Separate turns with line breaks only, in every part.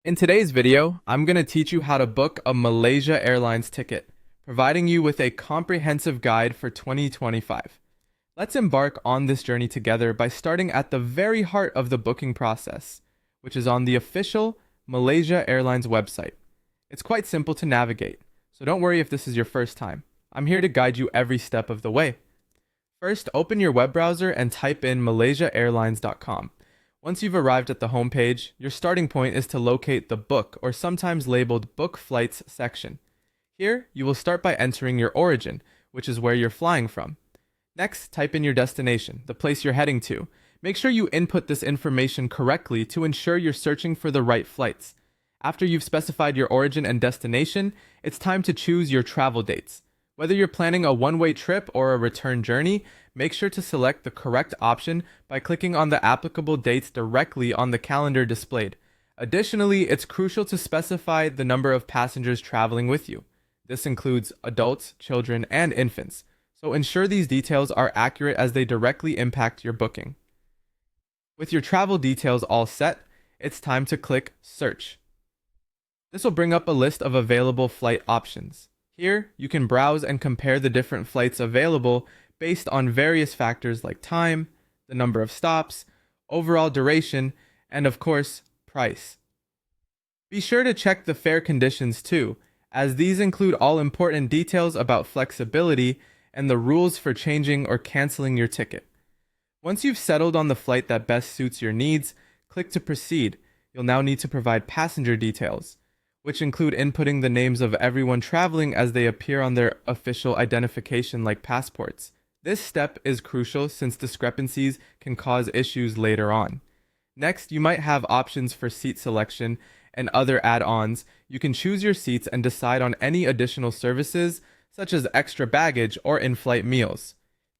In today's video, I'm going to teach you how to book a Malaysia Airlines ticket, providing you with a comprehensive guide for 2025. Let's embark on this journey together by starting at the very heart of the booking process, which is on the official Malaysia Airlines website. It's quite simple to navigate, so don't worry if this is your first time. I'm here to guide you every step of the way. First, open your web browser and type in malaysiaairlines.com. Once you've arrived at the homepage, your starting point is to locate the Book, or sometimes labeled Book Flights section. Here, you will start by entering your origin, which is where you're flying from. Next, type in your destination, the place you're heading to. Make sure you input this information correctly to ensure you're searching for the right flights. After you've specified your origin and destination, it's time to choose your travel dates. Whether you're planning a one-way trip or a return journey, make sure to select the correct option by clicking on the applicable dates directly on the calendar displayed. Additionally, it's crucial to specify the number of passengers traveling with you. This includes adults, children, and infants, so ensure these details are accurate as they directly impact your booking. With your travel details all set, it's time to click Search. This will bring up a list of available flight options. Here, you can browse and compare the different flights available based on various factors like time, the number of stops, overall duration, and of course, price. Be sure to check the fare conditions too, as these include all important details about flexibility and the rules for changing or canceling your ticket. Once you've settled on the flight that best suits your needs, click to proceed. You'll now need to provide passenger details, which include inputting the names of everyone traveling as they appear on their official identification like passports. This step is crucial since discrepancies can cause issues later on. Next, you might have options for seat selection and other add-ons. You can choose your seats and decide on any additional services, such as extra baggage or in-flight meals.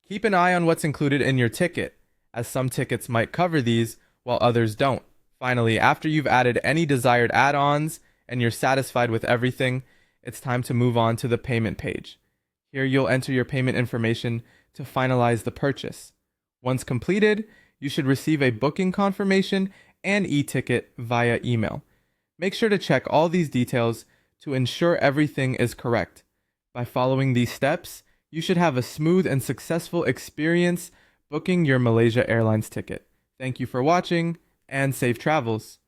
Keep an eye on what's included in your ticket, as some tickets might cover these, while others don't. Finally, after you've added any desired add-ons, and you're satisfied with everything, it's time to move on to the payment page. Here you'll enter your payment information to finalize the purchase. Once completed, you should receive a booking confirmation and e-ticket via email. Make sure to check all these details to ensure everything is correct. By following these steps, you should have a smooth and successful experience booking your Malaysia Airlines ticket. Thank you for watching, and safe travels.